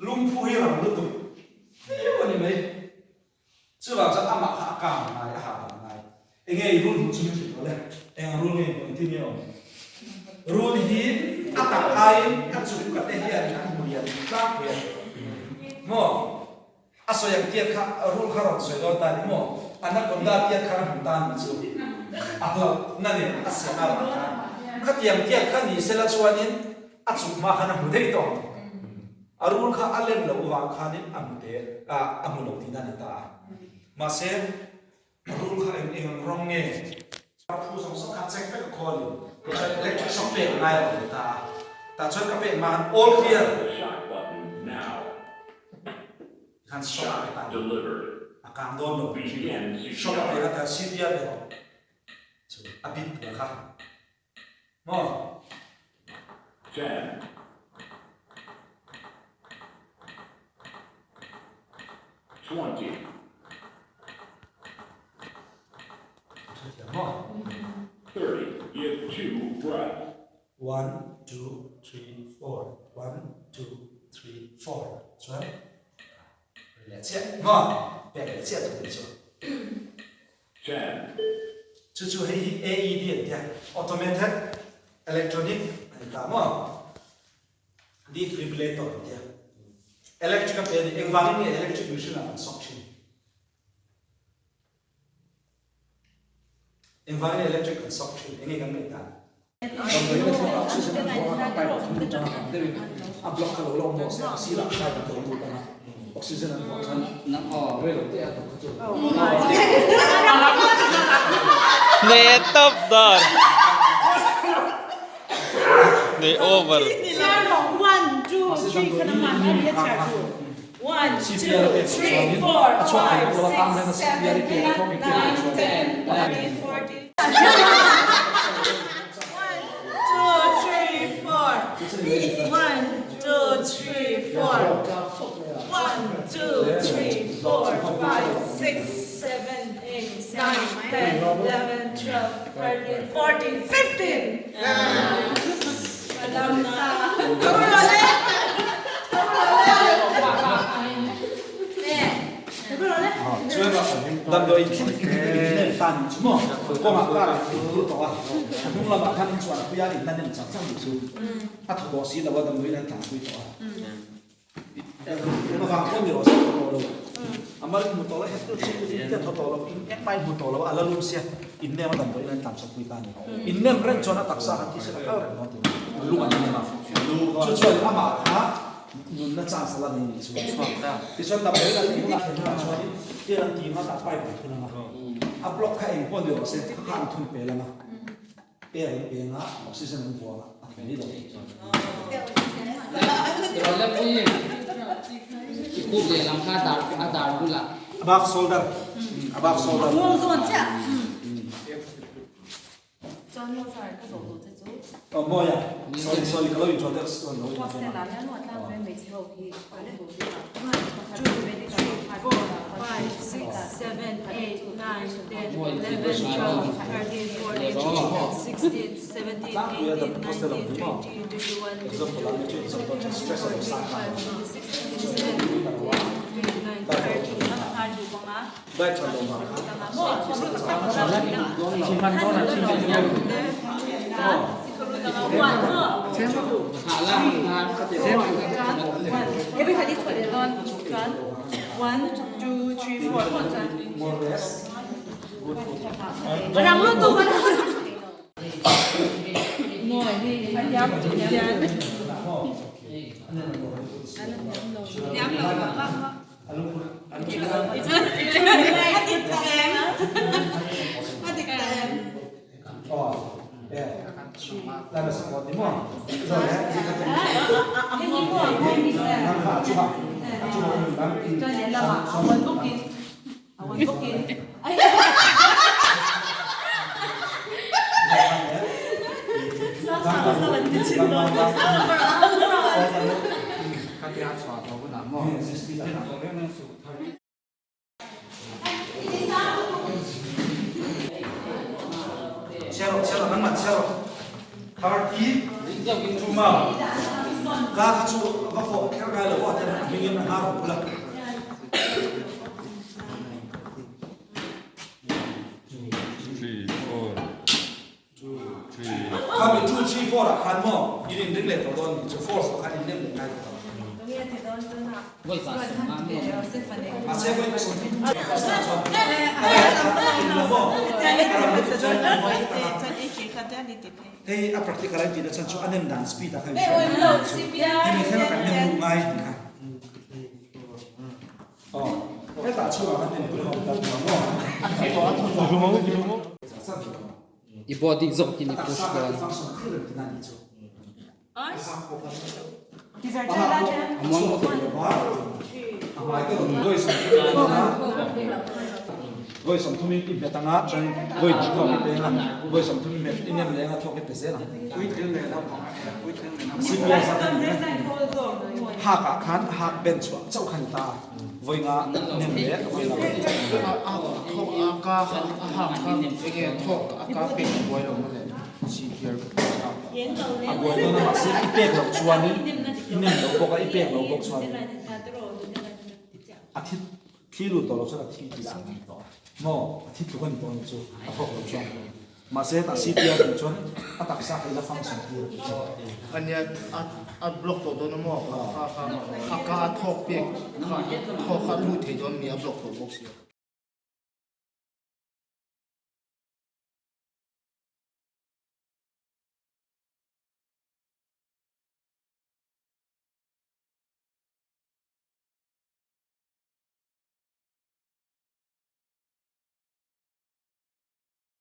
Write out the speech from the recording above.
lung phu hi ram lu tu yo ni mai chu ba cha ama kha ka ngai ha ngai enge rule hu chu ni le eng rule ni ko ti ni o rule hi atak ai ka chu ka te hi ani an mu ya ta ko mo aso yang tiat kha rule kha ro so do ta ni mo anak konda tiat kha ram tan chu akla nani asya ala kha tiang tiat kha ni sela chuanin achu ma khana mu dei to arul kha alen lo wa khanin amte amulo dinani ta ma se arul kha eng rong nge phu song so kha check pe ko li ko electric shock pe ngai lo ta chon ka pe man all clear kan shock pe ta delivered. akang don lo shock pe la ta civia pe chu abit kha mo 10, 20, mo 30. Give 2 breath. 1 2 3 4 1 2 3 4 chuẩn lẻ chết ngon bẻ lẻ chết rồi chứ 10, chú hay AED thì automated electronic ta mo defibrillator thì electric pen environment electric machine là suction environment electric consumption ini kan kita block kalau long mau saya sila saya betul betul kan oksigen yang bukan nak rel dia atau kecil Netop dar. Ni over. 1 2 3 可能慢慢也下去。1 2 3 4 5 6 7 8 9 10 11 12 13 14 15 đâm đôi nên tan chứ mà có mà ta cứ tỏ đúng là bạn thân chọn cái gia đình ta nên sẵn sàng được à thủ đó xí là vào đâm đôi nên thẳng quy tỏ nó vàng có nhiều sẽ có đâu mà một tỏ là hết tự nhiên thì thật tỏ là em bay một tỏ là ala luôn xe in nem đâm đôi nên thẳng sắp quy tan in nem rent cho nó tác sa thì sẽ là cao rồi nó thì lúc mà như nào cho cho mà hả nun na chance la ni su ti son da bela ni na ken na choi ti ran ti ma ta pai ba thuna ma a block kha eng pon yo se kha an thun pe la ma pe pe nga oxygen an bo a ni do rồi lên cái gì cúp để làm khai đào cũng là above shoulder above shoulder cho nhiều sai cái dấu đồ thế chú. mo ya sorry kalau you told us no Qua xe làm nhá nuột làm về mấy chiều thì có lên bộ gì mà. Chú về đi chú 4 5 6 7 8 9 10 11 12 13 14 15 16 17 18 19 20 21 22 stress of sa ได้ชนลงมาชิมมันก็นะชิมกันยังhạ lan Everybody put it on. 1 2 3 4 more rest Orang lu tuh kan. Ngồi đi, anh nhắm là support đúng không? Rồi đấy, thì các bạn năng khả chú học mình đang cho nên là bảo quên cookie. Quên cookie. cái áp xoa của nó mỏ Chero, nang mat chero. Party, tu mau. ga ka chu va fo ka ga lo wa ta mi ngem na ha ro la ถ้าเป็นจูชีฟอร์อะคันหม้อยินดีเลยตอนนี้จะฟอร์สคันยินดีเลยไง Voi sa se ma me. มาเซฟไว้ส่วนที่จะสร้างส่วนอะไรนะหม้อเฮ้ยอัปรักติการที่จะฉันชอบอันนั้นดันสปีดอะใครชอบที่มีแค่การเล่นดูง่ายนะอ๋อให้ตาช่วยกันเล่นดูของตาหม้อ I body zok kini push ko. These are children. Among mo. Voi som thumi ki betanga chan voi chiko pe na voi som thumi met inem le nga thok pe se na kui thil le na kui thil le na sipia sa ha ka khan ha ben chwa chau khan ta voi nga nem le voi nga thok aka ha ka ege thok aka pe boy lo mole si here a boy no na si pe lo chwa ni inem lo ko ka pe lo ko chwa a thi thi lu to lo sa thi ti sa mo thi tu kan to ni chu a thok lo chwa ma se ta cpr ni chon a tak sa ila function ti ania a block to do no mo ka thok pe ka thok ka lu the don mi a block to box